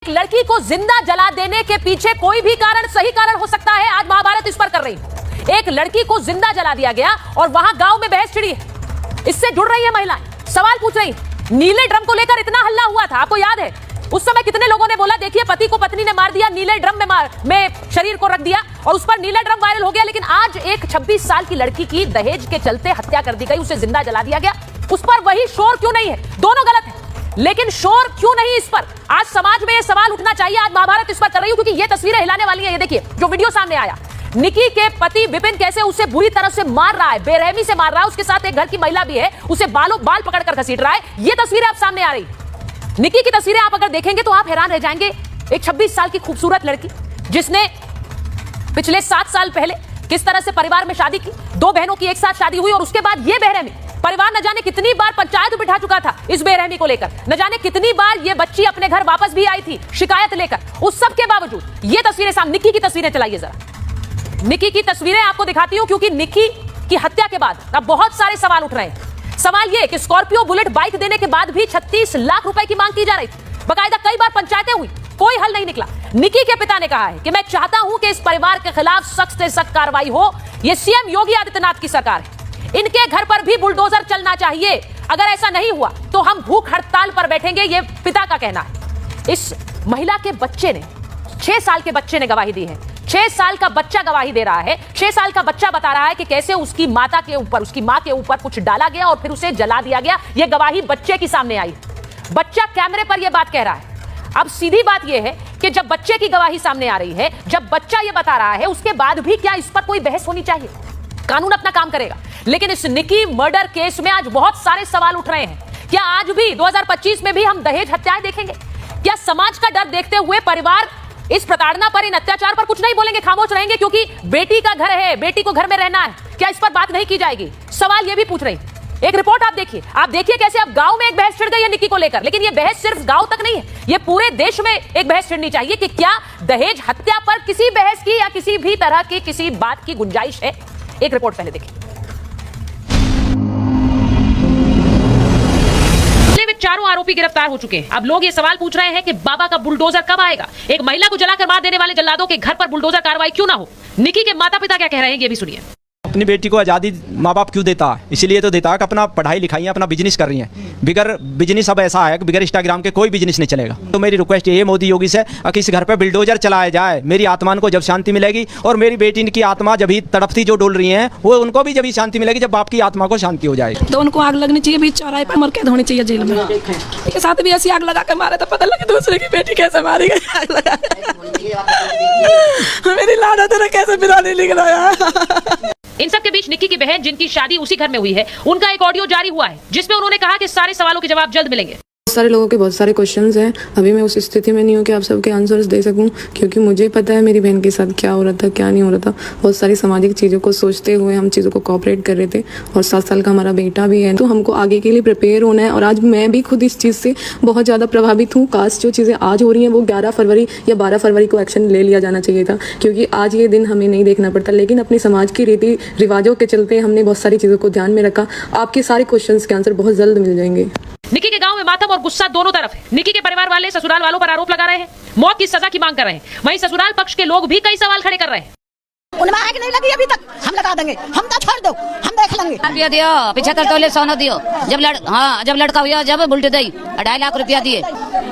लड़की को जिंदा जला देने के पीछे कोई भी कारण सही कारण हो सकता है। आज महाभारत इस पर कर रही है। एक लड़की को जिंदा जला दिया गया और वहां गांव में बहस छिड़ी है। इससे जुड़ रही है महिलाएं, सवाल पूछ रही है। नीले ड्रम को लेकर इतना हल्ला हुआ था, आपको याद है? उस समय कितने लोगों ने बोला देखिए पति को पत्नी ने मार दिया, नीले ड्रम में शरीर को रख दिया और उस पर नीला ड्रम वायरल हो गया। लेकिन आज एक 26 साल की लड़की की दहेज के चलते हत्या कर दी गई, उसे जिंदा जला दिया गया। उस पर वही शोर क्यों नहीं है? दोनों गलत है, लेकिन शोर क्यों नहीं इस पर? आज समाज में यह सवाल उठना चाहिए। आज महाभारत इस पर कर रही हूं क्योंकि ये तस्वीरें हिलाने वाली है। ये देखिए जो वीडियो सामने आया, निकी के पति विपिन कैसे उसे बुरी तरह से मार रहा है, बेरहमी से मार रहा है। उसके साथ एक घर की महिला भी है, उसे बाल पकड़कर घसीट रहा है। ये तस्वीरें आप सामने आ रही। निकी की तस्वीरें आप अगर देखेंगे तो आप हैरान रह जाएंगे। एक 26 साल की खूबसूरत लड़की जिसने पिछले 7 साल पहले किस तरह से परिवार में शादी की, 2 बहनों की एक साथ शादी हुई और उसके बाद ये बेरहमी। परिवार न जाने कितनी बार पंचायत बिठा चुका था इस बेरहमी को लेकर, न जाने कितनी बार ये बच्ची अपने घर वापस भी आई थी शिकायत लेकर। उस सब के बावजूद ये तस्वीरें सामने, निकी की तस्वीरें चलाइए जरा। निकी की तस्वीरें आपको दिखाती हूं क्योंकि निकी की हत्या के बाद अब बहुत सारे सवाल उठ रहे हैं। सवाल यह कि स्कॉर्पियो बुलेट बाइक देने के बाद भी 36 लाख रुपए की मांग की जा रही थी। बकायदा कई बार पंचायतें हुई, कोई हल नहीं निकला। निकी के पिता ने कहा है कि मैं चाहता हूं कि इस परिवार के खिलाफ सख्त से सख्त कार्रवाई हो। यह सीएम योगी आदित्यनाथ की सरकार है, इनके घर पर भी बुलडोजर चलना चाहिए। अगर ऐसा नहीं हुआ तो हम भूख हड़ताल पर बैठेंगे, यह पिता का कहना है। इस महिला के बच्चे ने, 6 साल के बच्चे ने गवाही दी है। 6 साल का बच्चा गवाही दे रहा है। 6 साल का बच्चा बता रहा है कि कैसे उसकी माता के ऊपर, उसकी मां के ऊपर कुछ डाला गया और फिर उसे जला दिया गया। यह गवाही बच्चे की सामने आई। बच्चा कैमरे पर यह बात कह रहा है। अब सीधी बात यह है कि जब बच्चे की गवाही सामने आ रही है, जब बच्चा यह बता रहा है, उसके बाद भी क्या इस पर कोई बहस होनी चाहिए? कानून अपना काम करेगा। लेकिन इस निकी मर्डर केस में आज बहुत सारे सवाल उठ रहे हैं। क्या आज भी 2025 में भी हम दहेज हत्याएं देखेंगे? क्या समाज का डर देखते हुए परिवार इस प्रताड़ना पर, इन अत्याचार पर कुछ नहीं बोलेंगे, खामोश रहेंगे क्योंकि बेटी का घर है, बेटी को घर में रहना है? क्या इस पर बात नहीं की जाएगी? सवाल ये भी पूछ रही। एक रिपोर्ट आप देखिए कैसे अब गांव में एक बहस छिड़ गई है निकी को लेकर। लेकिन ये बहस सिर्फ गांव तक नहीं है, ये पूरे देश में एक बहस छिड़नी चाहिए कि क्या दहेज हत्या पर किसी बहस की या किसी भी तरह की किसी बात की गुंजाइश है। एक रिपोर्ट पहले देखिए। चारों आरोपी गिरफ्तार हो चुके हैं। अब लोग ये सवाल पूछ रहे हैं कि बाबा का बुलडोजर कब आएगा? एक महिला को जलाकर मार देने वाले जल्लादों के घर पर बुलडोजर कार्रवाई क्यों ना हो? निकी के माता पिता क्या कह रहे हैं ये भी सुनिए। अपनी बेटी को आज़ादी माँ बाप क्यों देता है? इसलिए तो देता है कि अपना पढ़ाई लिखाई अपना बिजनेस कर रही हैं। बिगर बिजनेस अब ऐसा है कि बिगर इंस्टाग्राम के कोई बिजनेस नहीं चलेगा। तो मेरी रिक्वेस्ट ये है मोदी योगी से कि इस घर पे बुलडोजर चलाया जाए। मेरी आत्मा को जब शांति मिलेगी और मेरी बेटी की आत्मा जब ही तड़पती जो डोल रही है, वो उनको भी जब ही शांति मिलेगी जब बाप की आत्मा को शांति हो जाएगी। तो उनको आग लगनी चाहिए, बीच चौराहे पर मर कैद होनी चाहिए जेल में। के साथ भी ऐसी आग लगा के मारे तो पता लगे दूसरे की बेटी कैसे मारी गई। आग लगा मेरी लाडा तेरा कैसे बिरानी लिख रहा है। इन सब के बीच निकी की बहन जिनकी शादी उसी घर में हुई है, उनका एक ऑडियो जारी हुआ है जिसमें उन्होंने कहा कि सारे सवालों के जवाब जल्द मिलेंगे। सारे लोगों के बहुत सारे क्वेश्चंस हैं। अभी मैं उस स्थिति में नहीं हूँ कि आप सबके आंसर्स दे सकूं, क्योंकि मुझे पता है मेरी बहन के साथ क्या हो रहा था, क्या नहीं हो रहा था। बहुत सारी सामाजिक चीज़ों को सोचते हुए हम चीज़ों को कोऑपरेट कर रहे थे। और 7 साल का हमारा बेटा भी है, तो हमको आगे के लिए प्रिपेयर होना है। और आज मैं भी खुद इस चीज़ से बहुत ज़्यादा प्रभावित हूँ। काश जो चीज़ें आज हो रही हैं वो 11 फरवरी या 12 फरवरी को एक्शन ले लिया जाना चाहिए था, क्योंकि आज ये दिन हमें नहीं देखना पड़ता। लेकिन अपने समाज के रीति रिवाजों के चलते हमने बहुत सारी चीज़ों को ध्यान में रखा। आपके सारे क्वेश्चन के आंसर बहुत जल्द मिल जाएंगे। निकी के गांव में मातम और गुस्सा दोनों तरफ है। निकी के परिवार वाले ससुराल वालों पर आरोप लगा रहे हैं, मौत की सजा की मांग कर रहे हैं। वहीं ससुराल पक्ष के लोग भी कई सवाल खड़े कर रहे हैं। उनमें आग नहीं लगी अभी तक, हम लगा देंगे, हम तो छोड़ दो, हम देख लेंगे। रुपया दियो, 75 तोले सोना दियो। जब लड़का हुआ जब बुलट दी 2.5 लाख रुपया दिए।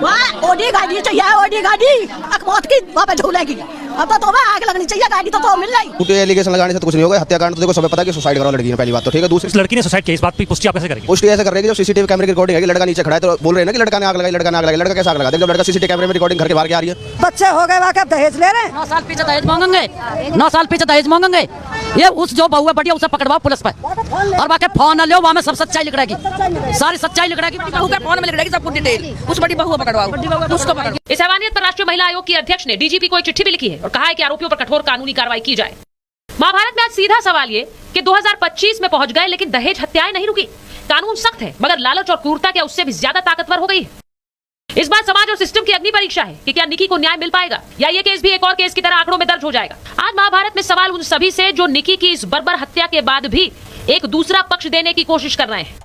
वाह ओडी गाड़ी चाहिए, ओडी गाड़ी अकमौत की वहाँ पे झूलेगी। अब तो आग लगनी चाहिए, गाड़ी तो मिल रही। झूठे एलिगेशन लगाने से तो कुछ नहीं होगा। हत्याकांड तो देखो सब पता है कि सुसाइड करा लड़की ने, पहली बात तो ठीक है। दूसरी लड़की ने सुसाइड किया, इस बात की पुष्टि आप कैसे करेंगे? पुष्टि ऐसे कर रही है जो सीसीटीवी कैमरे की रिकॉर्डिंग है कि लड़का नीचे खड़ा है, तो बोल रहे हैं ना कि लड़का ने आग लगाई, लड़का ने आग लगाई। लड़का कैसे आग लगा? देखो लड़का सीसीटीवी कैमरे में रिकॉर्डिंग करके बाहर आ रही है। बच्चे हो गए वाकई दहेज ले रहे हैं। 9 साल पीछे दहेज मांगेंगे, 9 साल पीछे दहेज मांगेंगे। ये उस जो बहू है बढ़िया उसे पकड़वाओ पुलिस पर, और बाकी फोन न लो, वहाँ में सब सच्चाई लिख रहेगी, सारी सच्चाई लिख रहेगी। बहू के फोन में लिख रहेगी सब कुछ डिटेल। उस बड़ी बहू पकड़वाओ, उसको पकड़ो। इस हैवानियत पर राष्ट्रीय महिला आयोग की अध्यक्ष ने डीजीपी को एक चिट्ठी भी लिखी है और कहा है कि आरोपियों पर कठोर कानूनी कार्रवाई की जाए। महाभारत में आज सीधा सवाल ये कि 2025 में पहुंच गए लेकिन दहेज हत्याएं नहीं रुकी। कानून सख्त है मगर लालच और क्रूरता क्या उससे भी ज्यादा ताकतवर हो गई है? इस बार समाज और सिस्टम की अग्नि परीक्षा है कि क्या निकी को न्याय मिल पाएगा या ये केस भी एक और केस की तरह आंकड़ों में दर्ज हो जाएगा। आज महाभारत में सवाल उन सभी से जो निकी की इस बर्बर हत्या के बाद भी एक दूसरा पक्ष देने की कोशिश कर रहे हैं।